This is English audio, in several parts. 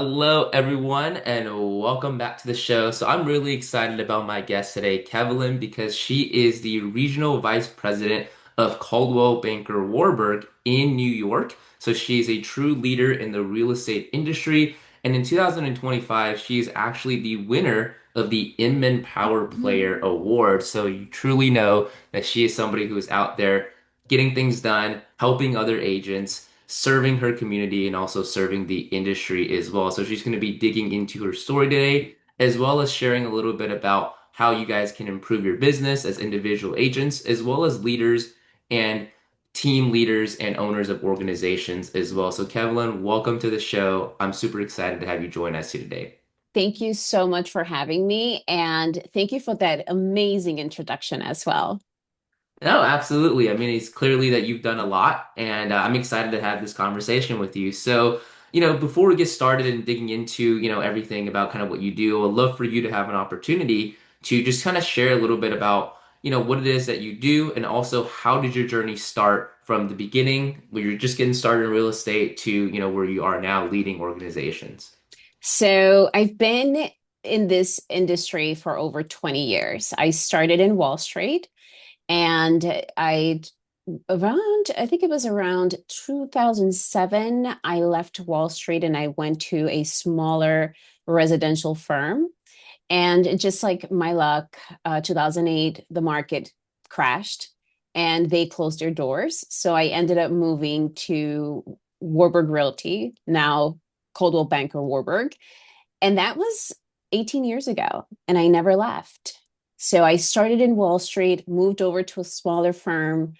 Hello, everyone, and welcome back to the show. So, I'm really excited about my guest today, Kevelyn, because she is the Regional Vice President of Coldwell Banker Warburg in New York. So, she is a true leader in the real estate industry. And in 2025, she is actually the winner of the Inman Power Player Award. So, you truly know that she is somebody who is out there getting things done, helping other agents, serving her community, and also serving the industry as well. So she's going to be digging into her story today, as well as sharing a little bit about how you guys can improve your business as individual agents, as well as leaders and team leaders and owners of organizations as well. So, Kevlin, welcome to the show. I'm super excited to have you join us here today. Thank you so much for having me, and thank you for that amazing introduction as well. No, absolutely. I mean, it's clearly that you've done a lot, and I'm excited to have this conversation with you. So, before we get started and digging into, everything about kind of what you do, I'd love for you to have an opportunity to just kind of share a little bit about, what it is that you do, and also how did your journey start from the beginning, where you're just getting started in real estate to, where you are now leading organizations. So, I've been in this industry for over 20 years. I started in Wall Street, and I think it was around 2007, I left Wall Street and I went to a smaller residential firm. And just like my luck, 2008, the market crashed and they closed their doors. So I ended up moving to Warburg Realty, now Coldwell Banker Warburg. And that was 18 years ago. And I never left. So I started in Wall Street, moved over to a smaller firm,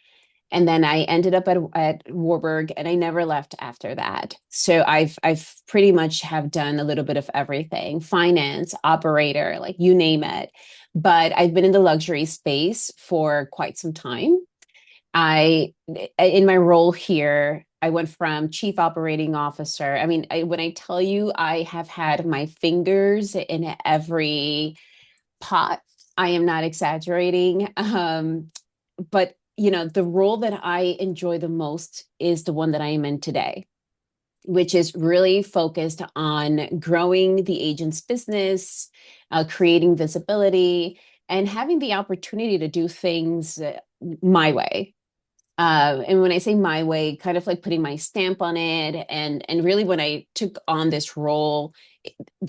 and then I ended up at Warburg, and I never left after that. So I've pretty much have done a little bit of everything, finance, operator, like you name it. But I've been in the luxury space for quite some time. I in my role here, I went from chief operating officer. I mean, when I tell you I have had my fingers in every pot, I am not exaggerating. But the role that I enjoy the most is the one that I am in today, which is really focused on growing the agent's business, creating visibility, and having the opportunity to do things my way. And when I say my way, kind of like putting my stamp on it, and really when I took on this role,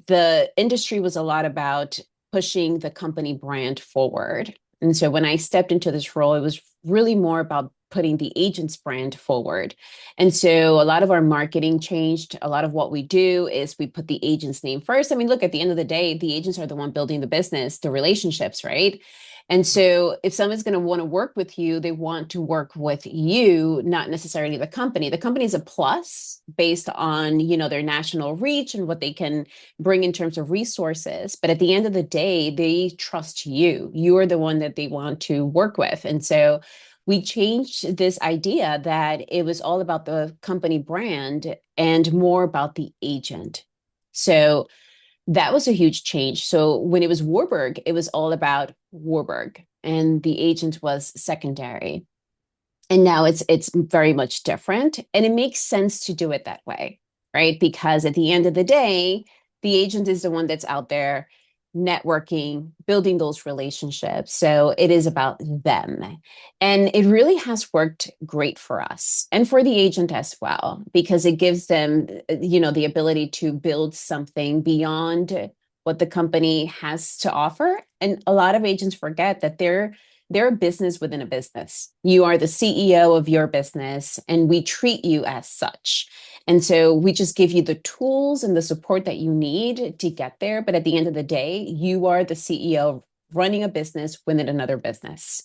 the industry was a lot about pushing the company brand forward. And so when I stepped into this role, it was really more about putting the agent's brand forward. And so a lot of our marketing changed. A lot of what we do is we put the agent's name first. I mean, look, at the end of the day, the agents are the one building the business, the relationships, right? And so if someone's going to want to work with you, they want to work with you, not necessarily the company. The company is a plus based on, their national reach and what they can bring in terms of resources. But at the end of the day, they trust you. You are the one that they want to work with. And so we changed this idea that it was all about the company brand and more about the agent. So that was a huge change. So when it was Warburg, it was all about Warburg and the agent was secondary. And now it's very much different and it makes sense to do it that way, right? Because at the end of the day, the agent is the one that's out there networking, building those relationships. So it is about them. And it really has worked great for us and for the agent as well, because it gives them, the ability to build something beyond what the company has to offer. And a lot of agents forget that they're a business within a business. You are the CEO of your business, and we treat you as such. And so we just give you the tools and the support that you need to get there. But at the end of the day, you are the CEO running a business within another business.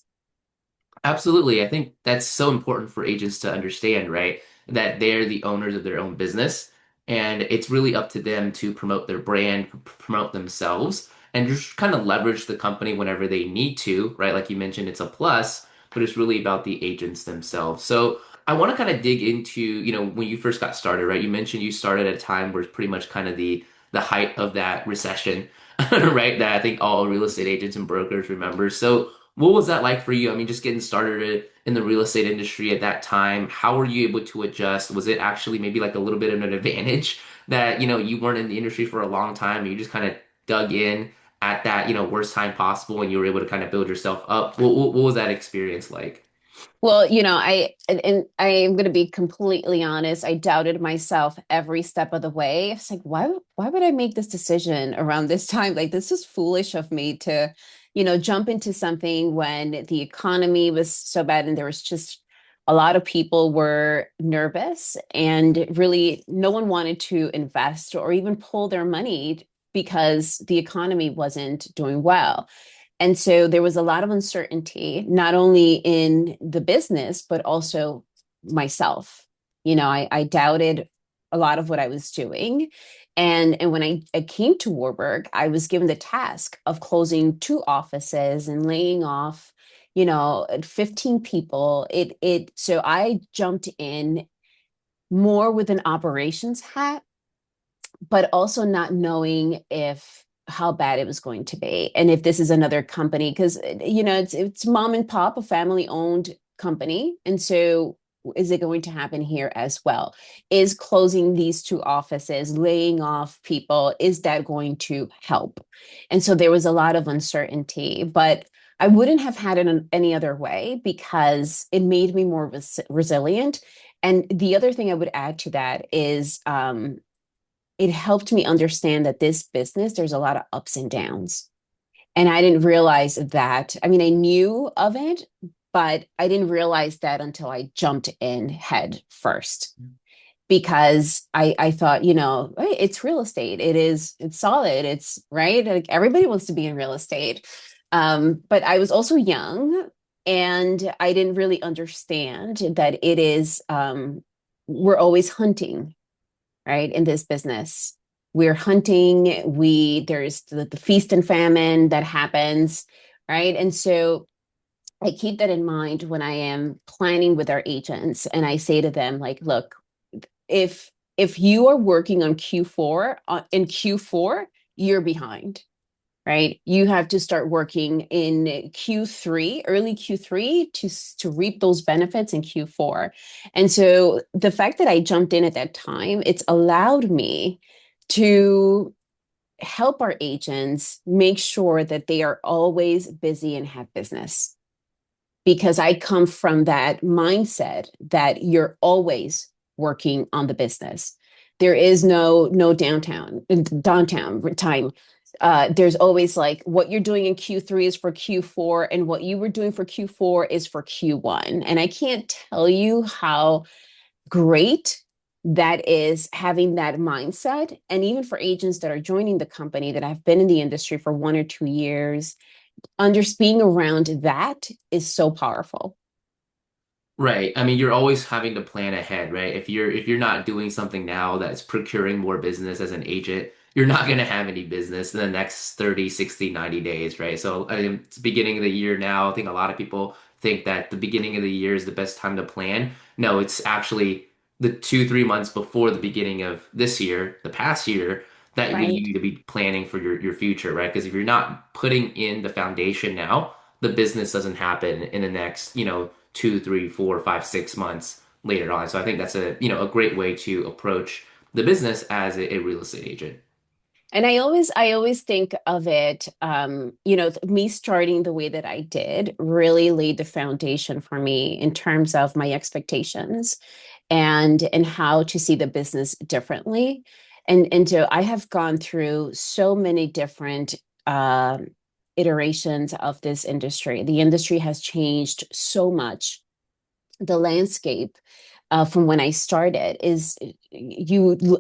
Absolutely. I think that's so important for agents to understand, right? That they're the owners of their own business and it's really up to them to promote their brand, promote themselves, and just kind of leverage the company whenever they need to, right? Like you mentioned, it's a plus, but it's really about the agents themselves. So I want to kind of dig into, when you first got started, right? You mentioned you started at a time where it's pretty much kind of the height of that recession, right? That I think all real estate agents and brokers remember. So what was that like for you? I mean, just getting started in the real estate industry at that time, how were you able to adjust? Was it actually maybe like a little bit of an advantage that, you weren't in the industry for a long time and you just kind of dug in at that, worst time possible and you were able to kind of build yourself up? What was that experience like? Well, and I am going to be completely honest. I doubted myself every step of the way. It's like, why would I make this decision around this time? Like, this is foolish of me to, jump into something when the economy was so bad and there was just a lot of people were nervous and really no one wanted to invest or even pull their money because the economy wasn't doing well. And so there was a lot of uncertainty, not only in the business, but also myself. I doubted a lot of what I was doing. And when I came to Warburg, I was given the task of closing two offices and laying off, 15 people. So I jumped in more with an operations hat, but also not knowing if how bad it was going to be and if this is another company because it's mom and pop, a family owned company, and so is it going to happen here as well? Is closing these two offices, laying off people, is that going to help? And so there was a lot of uncertainty, but I wouldn't have had it in any other way because it made me more resilient. And the other thing I would add to that is it helped me understand that this business, there's a lot of ups and downs. And I didn't realize that. I mean, I knew of it, but I didn't realize that until I jumped in head first because I thought, hey, it's real estate. It's solid. It's right. Like everybody wants to be in real estate. But I was also young and I didn't really understand that we're always hunting, right? In this business, we're hunting. There's the feast and famine that happens, right? And so I keep that in mind when I am planning with our agents, and I say to them, like, look, if you are working on Q4 in Q4, you're behind, right? You have to start working in Q3, early Q3 to reap those benefits in Q4. And so the fact that I jumped in at that time, it's allowed me to help our agents make sure that they are always busy and have business because I come from that mindset that you're always working on the business. There is no downtown time. There's always like what you're doing in Q3 is for Q4, and what you were doing for Q4 is for Q1. And I can't tell you how great that is having that mindset. And even for agents that are joining the company that have been in the industry for 1 or 2 years, under being around that is so powerful. Right. I mean, you're always having to plan ahead, right? If you're not doing something now that's procuring more business as an agent, you're not going to have any business in the next 30, 60, 90 days, right? So it's beginning of the year now. I think a lot of people think that the beginning of the year is the best time to plan. No, it's actually the 2, 3 months before the beginning of this year, the past year, that you Right. need to be planning for your future, right? Because if you're not putting in the foundation now, the business doesn't happen in the next, 2, 3, 4, 5, 6 months later on. So I think that's a great way to approach the business as a real estate agent. And I always think of it, me starting the way that I did really laid the foundation for me in terms of my expectations and how to see the business differently. And so I have gone through so many different uh, iterations of this industry. The industry has changed so much. The landscape from when I started is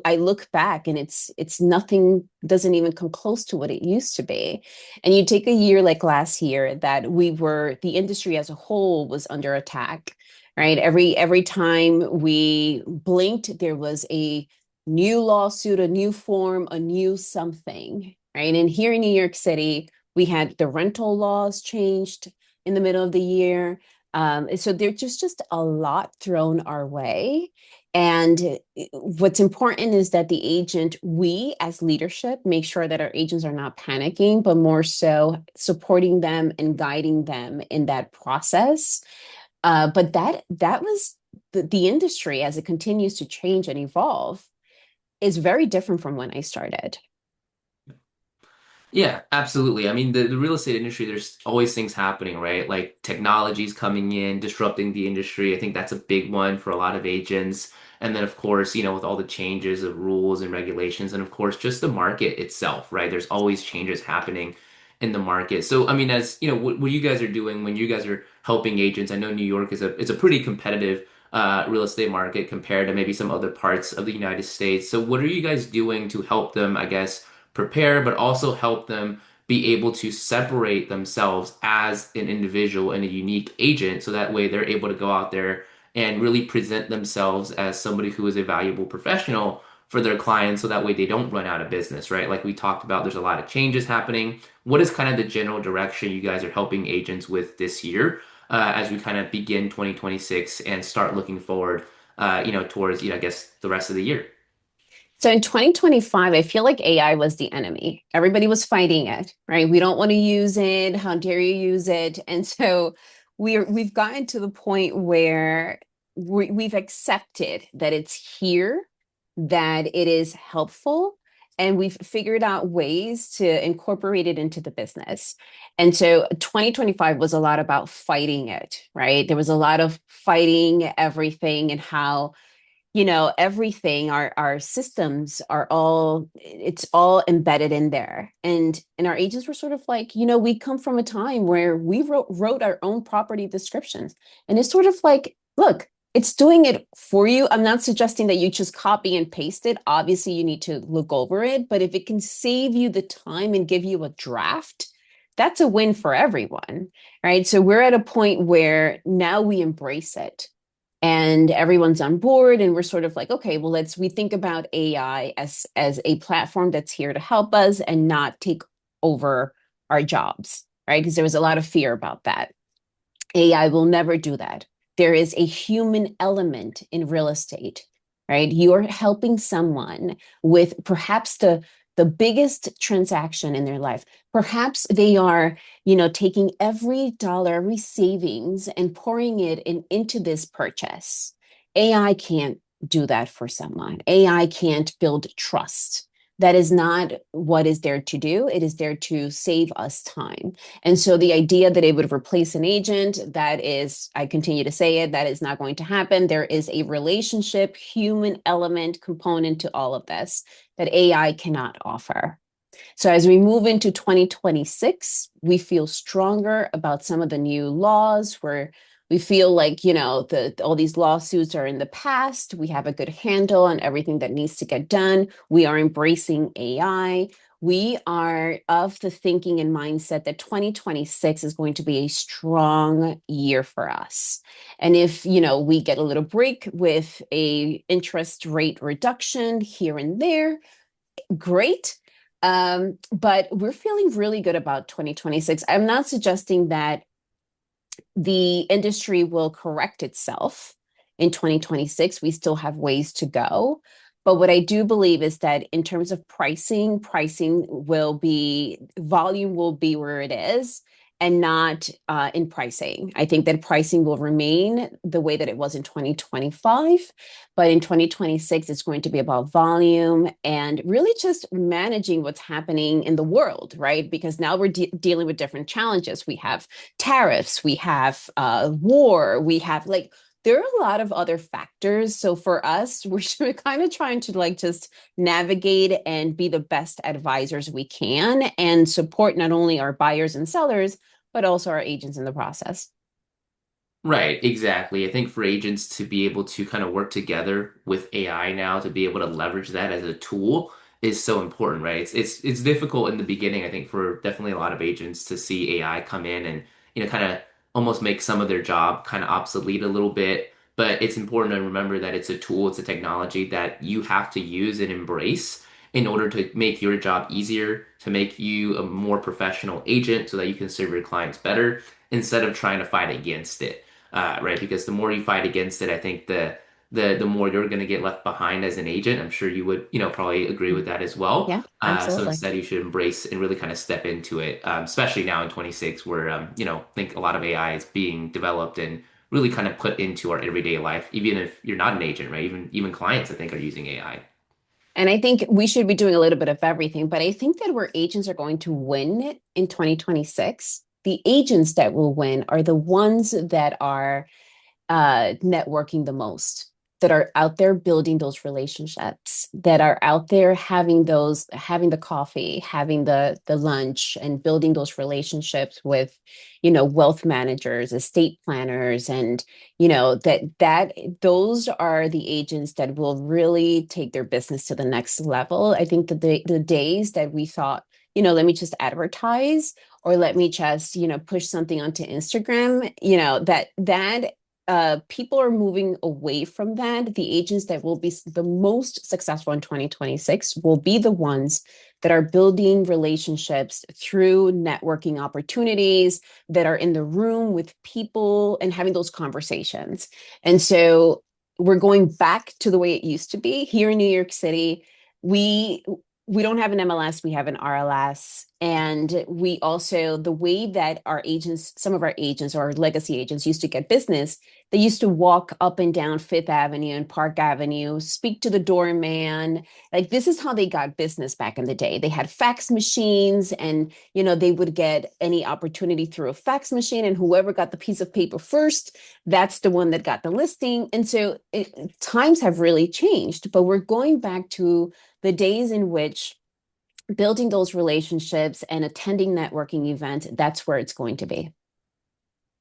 I look back and it's nothing, doesn't even come close to what it used to be. And you take a year like last year that the industry as a whole was under attack, right? Every time we blinked, there was a new lawsuit, a new form, a new something, right? And here in New York City, we had the rental laws changed in the middle of the year. So there's just a lot thrown our way. And what's important is that we as leadership, make sure that our agents are not panicking, but more so supporting them and guiding them in that process. But that was the industry as it continues to change and evolve. is very different from when I started. Yeah, absolutely. I mean, the real estate industry, there's always things happening, right? Like technology's coming in, disrupting the industry. I think that's a big one for a lot of agents. And then, of course, with all the changes of rules and regulations, and of course, just the market itself, right? There's always changes happening in the market. So, I mean, as you know, what you guys are doing when you guys are helping agents, I know New York is a pretty competitive real estate market compared to maybe some other parts of the United States. So, what are you guys doing to help them, I guess? Prepare, but also help them be able to separate themselves as an individual and a unique agent so that way they're able to go out there and really present themselves as somebody who is a valuable professional for their clients so that way they don't run out of business, right? Like we talked about, there's a lot of changes happening. What is kind of the general direction you guys are helping agents with this year as we kind of begin 2026 and start looking forward, towards, I guess the rest of the year? So in 2025, I feel like AI was the enemy. Everybody was fighting it, right? We don't want to use it. How dare you use it? And so we've gotten to the point where we've accepted that it's here, that it is helpful, and we've figured out ways to incorporate it into the business. And so 2025 was a lot about fighting it, right? There was a lot of fighting everything and how everything, our systems are all, it's all embedded in there. And our agents were sort of like, we come from a time where we wrote our own property descriptions, and it's sort of like, look, it's doing it for you. I'm not suggesting that you just copy and paste it. Obviously you need to look over it, but if it can save you the time and give you a draft, that's a win for everyone, right? So we're at a point where now we embrace it and everyone's on board, and we're sort of like, okay, well, we think about AI as a platform that's here to help us and not take over our jobs, right? Because there was a lot of fear about that. AI will never do that. There is a human element in real estate, right? You're helping someone with perhaps the biggest transaction in their life. Perhaps they are, taking every dollar, every savings and pouring it into this purchase. AI can't do that for someone. AI can't build trust. That is not what is there to do. It is there to save us time. And so the idea that it would replace an agent, that is, I continue to say it, that is not going to happen. There is a relationship, human element component to all of this that AI cannot offer. So as we move into 2026, we feel stronger about some of the new laws where we feel like, all these lawsuits are in the past. We have a good handle on everything that needs to get done. We are embracing AI. We are of the thinking and mindset that 2026 is going to be a strong year for us. And if, we get a little break with a interest rate reduction here and there, great. But we're feeling really good about 2026. I'm not suggesting that the industry will correct itself in 2026. We still have ways to go. But what I do believe is that in terms of volume will be where it is and not in pricing. I think that pricing will remain the way that it was in 2025. But in 2026, it's going to be about volume and really just managing what's happening in the world, right? Because now we're dealing with different challenges. We have tariffs, we have war, we have like, there are a lot of other factors. So for us, we're kind of trying to like just navigate and be the best advisors we can and support not only our buyers and sellers, but also our agents in the process. Right, exactly. I think for agents to be able to kind of work together with AI now to be able to leverage that as a tool is so important, right? It's difficult in the beginning, I think, for definitely a lot of agents to see AI come in and, kind of almost make some of their job kind of obsolete a little bit. But it's important to remember that it's a tool, it's a technology that you have to use and embrace in order to make your job easier, to make you a more professional agent so that you can serve your clients better instead of trying to fight against it, right? Because the more you fight against it, I think the more you're going to get left behind as an agent. I'm sure you would, probably agree with that as well. Yeah, So absolutely. instead, you should embrace and really kind of step into it, especially now in 26, where I think a lot of AI is being developed and really kind of put into our everyday life, even if you're not an agent, right? Even clients, I think, are using AI. And I think we should be doing a little bit of everything, but I think that where agents are going to win in 2026, the agents that will win are the ones that are networking the most, that are out there building those relationships, that are out there having the coffee, having the lunch, and building those relationships with, wealth managers, estate planners, and that those are the agents that will really take their business to the next level. I think that the days that we thought, let me just advertise or let me just push something onto Instagram, that people are moving away from that. The agents that will be the most successful in 2026 will be the ones that are building relationships through networking opportunities, that are in the room with people and having those conversations. And so we're going back to the way it used to be here in New York City. We don't have an MLS, we have an RLS. And we also, the way that our agents, some of our agents or our legacy agents used to get business, they used to walk up and down Fifth Avenue and Park Avenue, speak to the doorman. Like, this is how they got business back in the day. They had fax machines, and they would get any opportunity through a fax machine, and whoever got the piece of paper first, that's the one that got the listing. And so times have really changed, but we're going back to the days in which building those relationships and attending networking events, that's where it's going to be.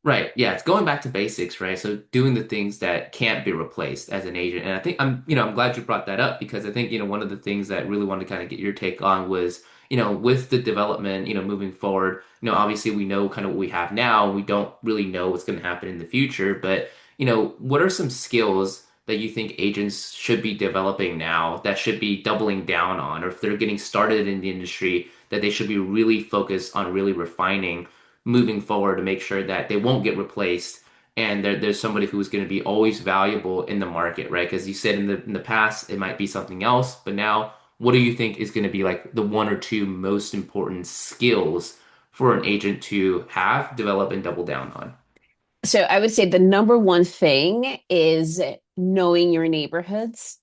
Right. Yeah, it's going back to basics, right? So doing the things that can't be replaced as an agent. And I think I'm glad you brought that up because I think, one of the things that I really wanted to kind of get your take on was, with the development, moving forward, obviously we know kind of what we have now. We don't really know what's going to happen in the future, but, what are some skills that you think agents should be developing now that should be doubling down on, or if they're getting started in the industry, that they should be really focused on really refining moving forward to make sure that they won't get replaced and there's somebody who's going to be always valuable in the market, right? Because you said in the past it might be something else, but now what do you think is going to be like the one or two most important skills for an agent to have, develop, and double down on? So I would say the number one thing is knowing your neighborhoods,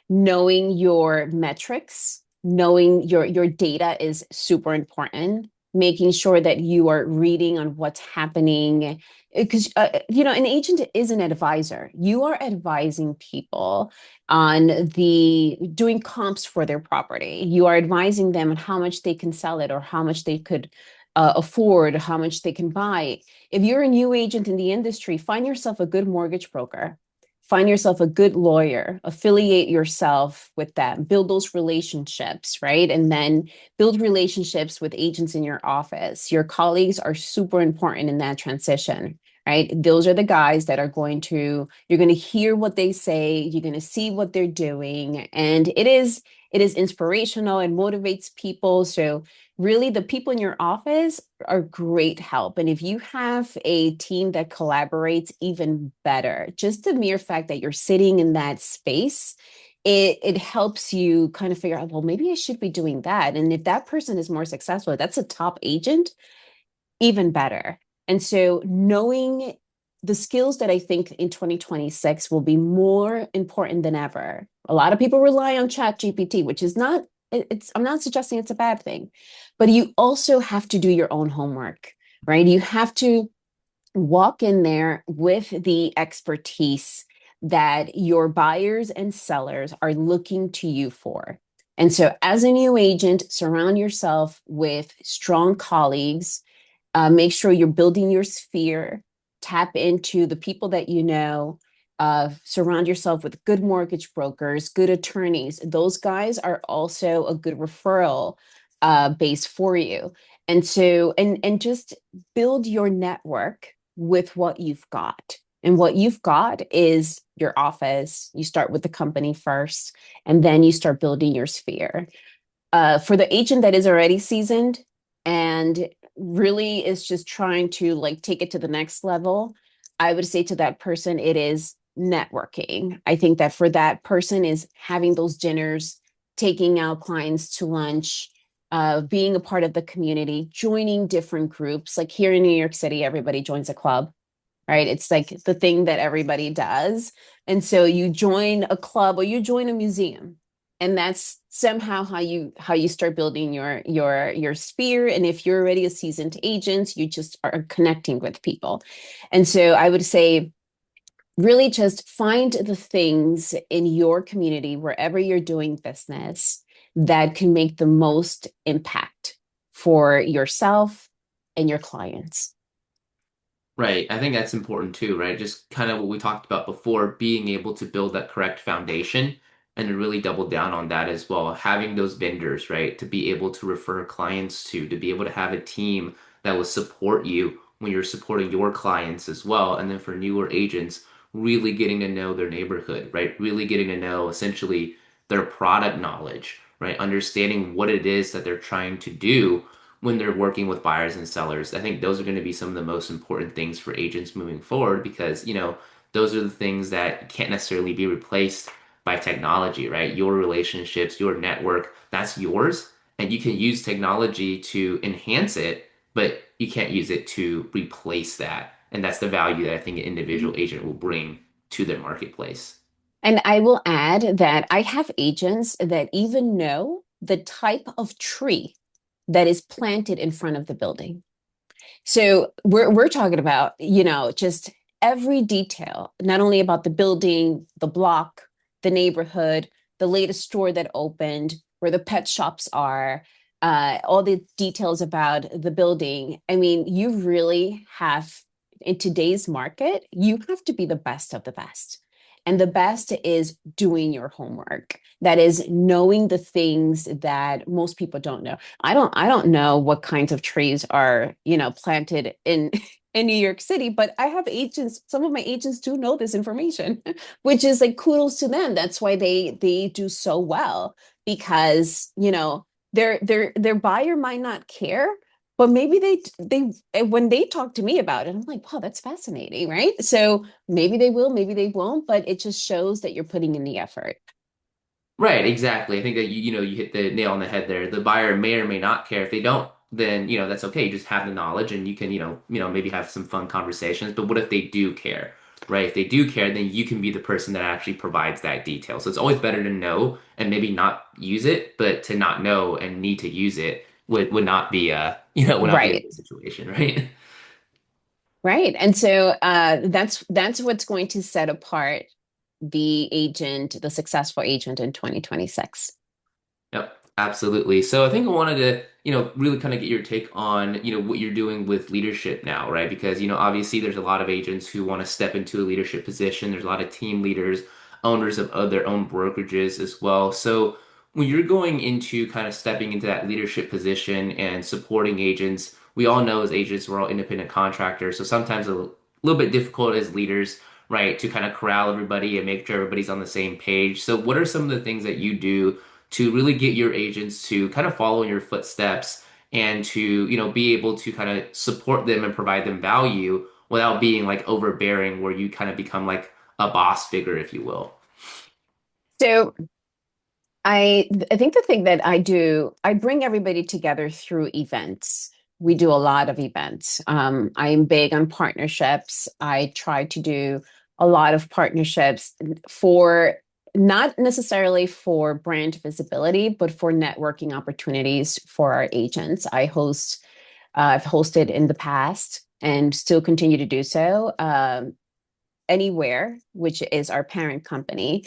knowing your metrics, knowing your data is super important, making sure that you are reading on what's happening. Because an agent is an advisor. You are advising people on the doing comps for their property. You are advising them on how much they can sell it or how much they could afford, how much they can buy. If you're a new agent in the industry, find yourself a good mortgage broker, find yourself a good lawyer, affiliate yourself with them, build those relationships, right? And then build relationships with agents in your office. Your colleagues are super important in that transition, right? Those are the guys that are you're going to hear what they say, you're going to see what they're doing. And it is inspirational and motivates people. So really the people in your office are great help. And if you have a team that collaborates, even better. Just the mere fact that you're sitting in that space, it helps you kind of figure out, well, maybe I should be doing that. And if that person is more successful, that's a top agent, even better. And so knowing the skills that I think in 2026 will be more important than ever. A lot of people rely on Chat GPT, which is not, I'm not suggesting it's a bad thing, but you also have to do your own homework, right? You have to walk in there with the expertise that your buyers and sellers are looking to you for. And so, as a new agent, surround yourself with strong colleagues. Make sure you're building your sphere, tap into the people that you know, surround yourself with good mortgage brokers, good attorneys. Those guys are also a good referral base for you. And so, and just build your network with what you've got. And what you've got is your office. You start with the company first, and then you start building your sphere. For the agent that is already seasoned and really is just trying to like take it to the next level, I would say to that person, it is networking. I think that for that person is having those dinners, taking out clients to lunch, being a part of the community, joining different groups. Like here in New York City, everybody joins a club, right? It's like the thing that everybody does. And so you join a club or you join a museum. And that's somehow how you start building your sphere. And if you're already a seasoned agent, you just are connecting with people. And so I would say really just find the things in your community, wherever you're doing business, that can make the most impact for yourself and your clients. Right. I think that's important too, right? Just kind of what we talked about before, being able to build that correct foundation and to really double down on that as well. Having those vendors, right? To be able to refer clients to be able to have a team that will support you when you're supporting your clients as well. And then for newer agents, really getting to know their neighborhood, right? Really getting to know essentially their product knowledge, right? Understanding what it is that they're trying to do when they're working with buyers and sellers. I think those are going to be some of the most important things for agents moving forward because, those are the things that can't necessarily be replaced by technology, right? Your relationships, your network, that's yours. And you can use technology to enhance it, but you can't use it to replace that. And that's the value that I think an individual agent will bring to their marketplace. And I will add that I have agents that even know the type of tree that is planted in front of the building. So we're talking about, just every detail, not only about the building, the block, the neighborhood, the latest store that opened, where the pet shops are, all the details about the building. I mean, you really have, in today's market, you have to be the best of the best. And the best is doing your homework. That is knowing the things that most people don't know. I don't know what kinds of trees are, planted in in New York City, but I have agents, some of my agents do know this information, which is like kudos to them. That's why they do so well because, their buyer might not care, but maybe they when they talk to me about it, I'm like, wow, that's fascinating, right? So maybe they will, maybe they won't, but it just shows that you're putting in the effort. Right, exactly. I think that you hit the nail on the head there. The buyer may or may not care. If they don't, then that's okay. You just have the knowledge and you can, maybe have some fun conversations. But what if they do care? Right? If they do care, then you can be the person that actually provides that detail. So it's always better to know and maybe not use it, but to not know and need to use it would not be would not be a Right. good situation, right? Right. And so that's what's going to set apart the agent, the successful agent in 2026. Yep, absolutely. So I think I wanted to, really kind of get your take on, what you're doing with leadership now, right? Because, obviously there's a lot of agents who want to step into a leadership position. There's a lot of team leaders, owners of their own brokerages as well. So when you're going into kind of stepping into that leadership position and supporting agents, we all know as agents, we're all independent contractors. So sometimes a little bit difficult as leaders, right, to kind of corral everybody and make sure everybody's on the same page. So what are some of the things that you do to really get your agents to kind of follow in your footsteps and to, be able to kind of support them and provide them value without being like overbearing where you kind of become like a boss figure, if you will. So I think the thing that I do, I bring everybody together through events. We do a lot of events. I am big on partnerships. I try to do a lot of partnerships for not necessarily for brand visibility, but for networking opportunities for our agents. I've hosted in the past and still continue to do so. Anywhere, which is our parent company,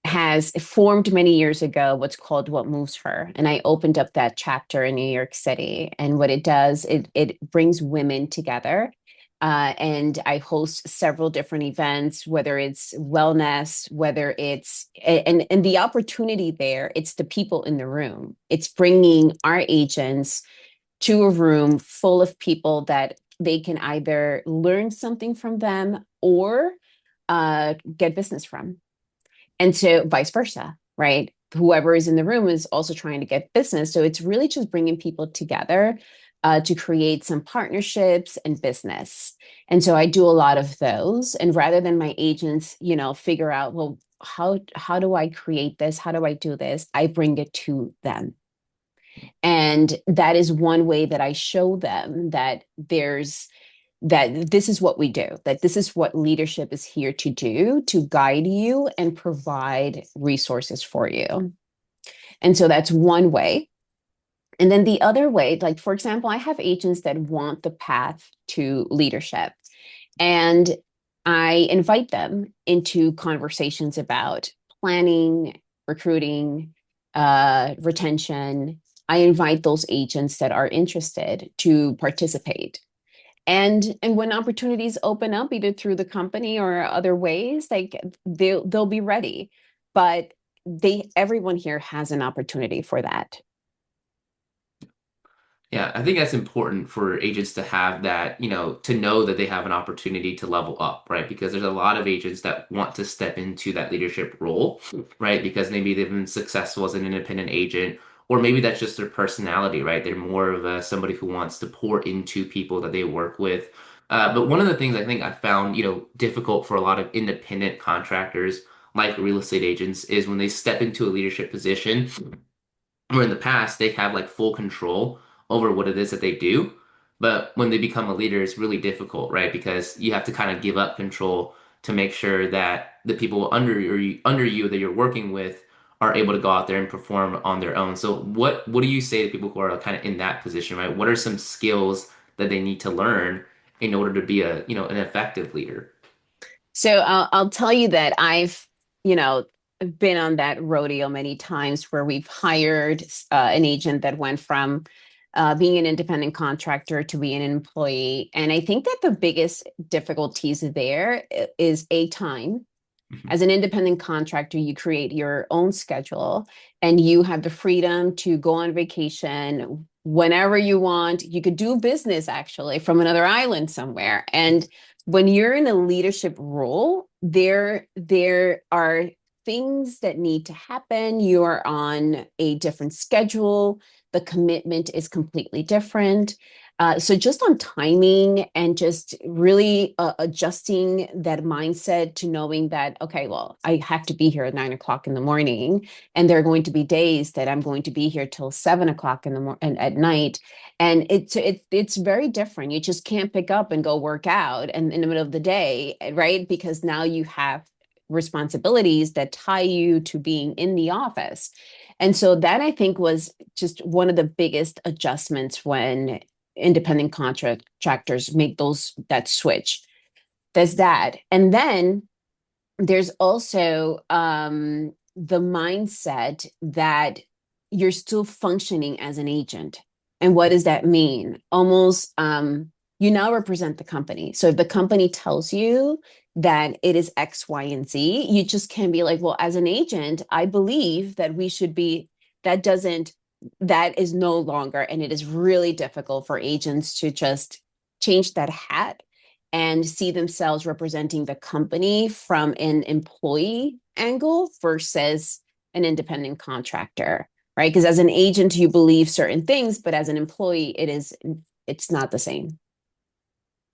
has formed many years ago what's called What Moves Her. And I opened up that chapter in New York City. And what it does, it brings women together. And I host several different events, whether it's wellness, whether it's, and the opportunity there, it's the people in the room. It's bringing our agents to a room full of people that they can either learn something from them or get business from. And so vice versa, right? Whoever is in the room is also trying to get business. So it's really just bringing people together to create some partnerships and business. And so I do a lot of those. And rather than my agents, figure out, well, how do I create this? How do I do this? I bring it to them. And that is one way that I show them that this is what we do, that this is what leadership is here to do, to guide you and provide resources for you. And so that's one way. And then the other way, like for example, I have agents that want the path to leadership. And I invite them into conversations about planning, recruiting, retention. I invite those agents that are interested to participate. And when opportunities open up, either through the company or other ways, like they'll be ready. But everyone here has an opportunity for that. Yeah, I think that's important for agents to have that, to know that they have an opportunity to level up, right? Because there's a lot of agents that want to step into that leadership role, right? Because maybe they've been successful as an independent agent, or maybe that's just their personality, right? They're more of somebody who wants to pour into people that they work with. But one of the things I think I found, difficult for a lot of independent contractors, like real estate agents, is when they step into a leadership position where in the past they have like full control over what it is that they do. But when they become a leader, it's really difficult, right? Because you have to kind of give up control to make sure that the people under you that you're working with are able to go out there and perform on their own. So what do you say to people who are kind of in that position, right? What are some skills that they need to learn in order to be an effective leader? So I'll tell you that you know, been on that rodeo many times where we've hired an agent that went from being an independent contractor to being an employee. And I think that the biggest difficulties there is a time. Mhm. As an independent contractor, you create your own schedule and you have the freedom to go on vacation whenever you want. You could do business actually from another island somewhere. And when you're in a leadership role, there are things that need to happen. You're on a different schedule. The commitment is completely different. So just on timing and just really adjusting that mindset to knowing that, okay, well, I have to be here at 9 o'clock in the morning, and there are going to be days that I'm going to be here till 7 o'clock in the morning at night, and it's very different. You just can't pick up and go work out and in the middle of the day, right? Because now you have responsibilities that tie you to being in the office. And so that I think was just one of the biggest adjustments when independent contractors make that switch. There's that. And then there's also the mindset that you're still functioning as an agent. And what does that mean? Almost, you now represent the company. So if the company tells you that it is X, Y, and Z, you just can't be like, well, as an agent, I believe that we should be, that doesn't, that is no longer. And it is really difficult for agents to just change that hat and see themselves representing the company from an employee angle versus an independent contractor, right? Because as an agent, you believe certain things, but as an employee, it's not the same.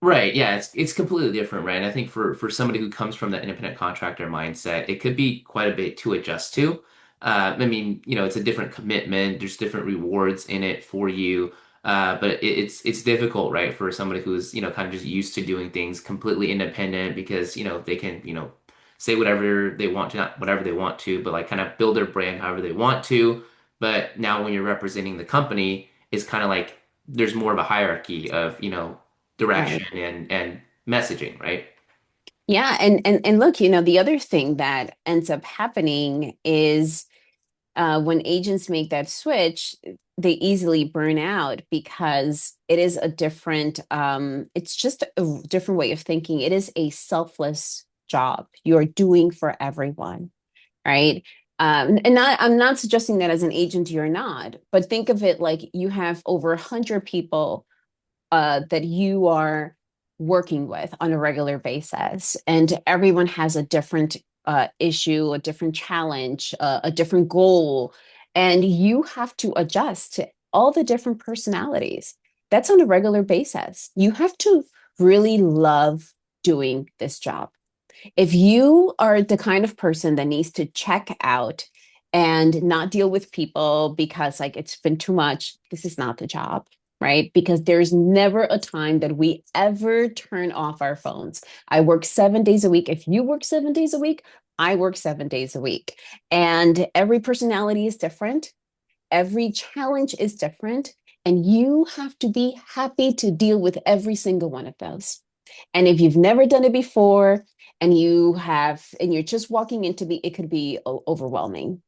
Right, yeah, it's completely different, right? And I think for somebody who comes from that independent contractor mindset, it could be quite a bit to adjust to. I mean, it's a different commitment. There's different rewards in it for you, but it's difficult, right, for somebody who's kind of just used to doing things completely independent because they can say whatever they want to, not whatever they want to, but like kind of build their brand however they want to. But now when you're representing the company, it's kind of like there's more of a hierarchy of Right. direction and messaging, right? Yeah, and look, the other thing that ends up happening is when agents make that switch, they easily burn out because it is a different, it's just a different way of thinking. It is a selfless job you're doing for everyone, right? I'm not suggesting that as an agent you're not, but think of it like you have over 100 people that you are working with on a regular basis. And everyone has a different issue, a different challenge, a different goal. And you have to adjust to all the different personalities. That's on a regular basis. You have to really love doing this job. If you are the kind of person that needs to check out and not deal with people because like it's been too much, this is not the job, right? Because there's never a time that we ever turn off our phones. I work 7 days a week. If you work 7 days a week, I work 7 days a week, and every personality is different. Every challenge is different, and you have to be happy to deal with every single one of those. And if you've never done it before, and you're just walking into it could be overwhelming.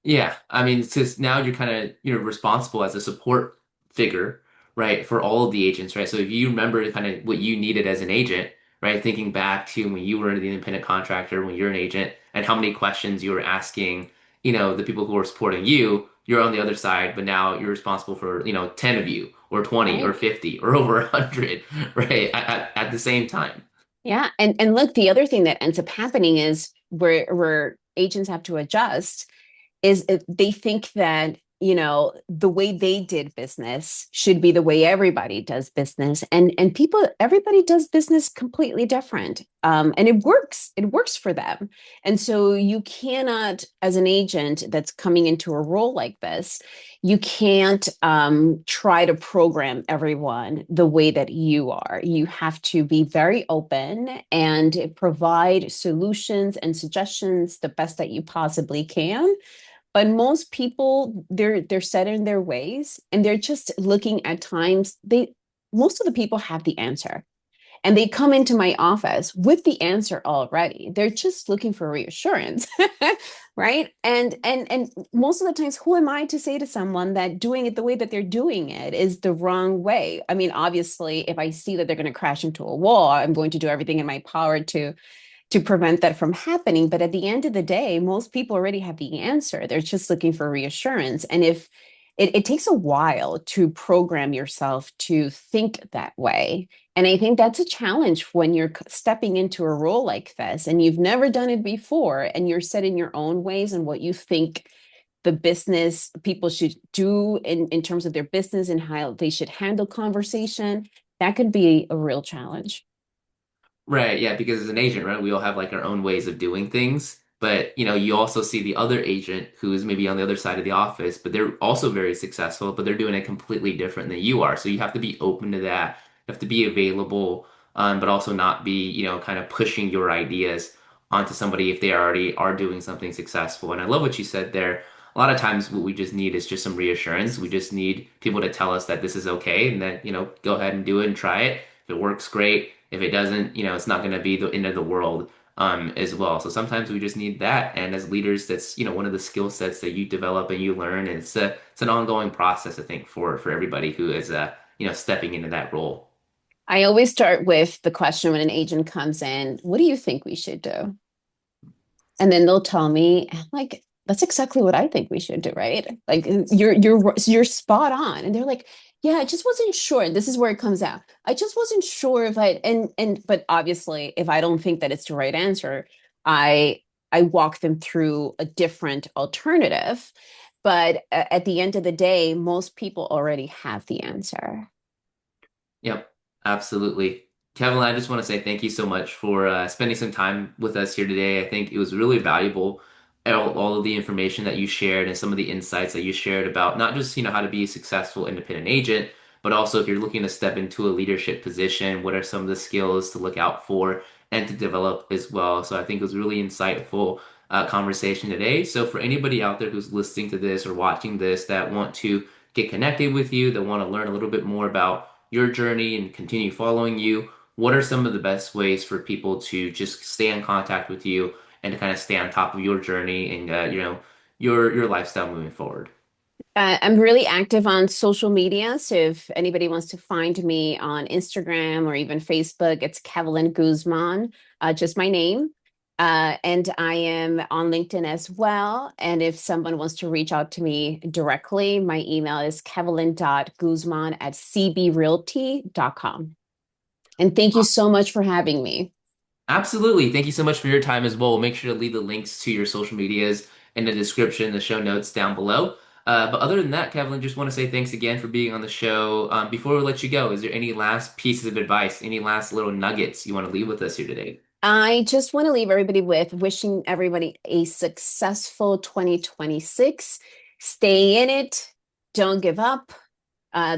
Yeah, I mean, it's just now you're kind of responsible as a support figure, right, for all of the agents, right? So if you remember kind of what you needed as an agent, right, thinking back to when you were the independent contractor, when you're an agent, and how many questions you were asking, the people who were supporting you, you're on the other side, but now you're responsible for 10 of you, or 20, or Right. 50, or over 100, right, at the same time. Yeah. And look, the other thing that ends up happening is where agents have to adjust is they think that the way they did business should be the way everybody does business, and everybody does business completely different, and it works for them. And so you cannot, as an agent that's coming into a role like this, you can't try to program everyone the way that you are. You have to be very open and provide solutions and suggestions the best that you possibly can. But most people, they're set in their ways, and they're just looking at times. Most of the people have the answer, and they come into my office with the answer already. They're just looking for reassurance. Right? And most of the times, who am I to say to someone that doing it the way that they're doing it is the wrong way? I mean, obviously, if I see that they're going to crash into a wall, I'm going to do everything in my power to prevent that from happening. But at the end of the day, most people already have the answer. They're just looking for reassurance. And if it takes a while to program yourself to think that way. And I think that's a challenge when you're stepping into a role like this and you've never done it before, and you're set in your own ways and what you think the business people should do in terms of their business and how they should handle conversation. That could be a real challenge. Right, yeah, because as an agent, right, we all have like our own ways of doing things. But, you also see the other agent who is maybe on the other side of the office, but they're also very successful, but they're doing it completely different than you are. So you have to be open to that. You have to be available, but also not be, kind of pushing your ideas onto somebody if they already are doing something successful. And I love what you said there. A lot of times what we just need is just some reassurance. We just need people to tell us that this is okay and that, go ahead and do it and try it. If it works, great. If it doesn't, it's not going to be the end of the world as well. So sometimes we just need that. And as leaders, that's, one of the skill sets that you develop and you learn. And it's an ongoing process, I think, for everybody who is, stepping into that role. I always start with the question when an agent comes in, what do you think we should do? And then they'll tell me, I'm like, that's exactly what I think we should do, right? Like you're spot on. And they're like, yeah, I just wasn't sure. And this is where it comes out. I just wasn't sure if I and but obviously if I don't think that it's the right answer, I I walk them through a different alternative. But at the end of the day, most people already have the answer. Yep, absolutely. Kevin, I just want to say thank you so much for spending some time with us here today. I think it was really valuable, all of the information that you shared and some of the insights that you shared about not just, how to be a successful independent agent, but also if you're looking to step into a leadership position, what are some of the skills to look out for and to develop as well. So I think it was really insightful conversation today. So for anybody out there who's listening to this or watching this that want to get connected with you, that want to learn a little bit more about your journey and continue following you, what are some of the best ways for people to just stay in contact with you and to kind of stay on top of your journey and your lifestyle moving forward? I'm really active on social media. So if anybody wants to find me on Instagram or even Facebook, it's Kevelyn Guzman, just my name. And I am on LinkedIn as well. And if someone wants to reach out to me directly, my email is kevelyn.guzman@cbrealty.com. And thank you so much for having me. Absolutely. Thank you so much for your time as well. We'll make sure to leave the links to your social medias in the description, the show notes down below. But other than that, Kevin, just want to say thanks again for being on the show. Before we let you go, is there any last pieces of advice, any last little nuggets you want to leave with us here today? I just want to leave everybody with wishing everybody a successful 2026. Stay in it. Don't give up.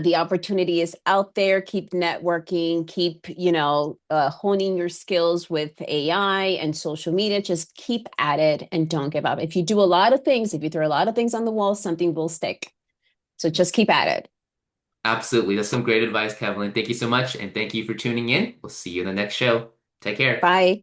The opportunity is out there. Keep networking, keep, honing your skills with AI and social media. Just keep at it and don't give up. If you do a lot of things, if you throw a lot of things on the wall, something will stick. So just keep at it. Absolutely. That's some great advice, Kevin. Thank you so much. And thank you for tuning in. We'll see you in the next show. Take care. Bye.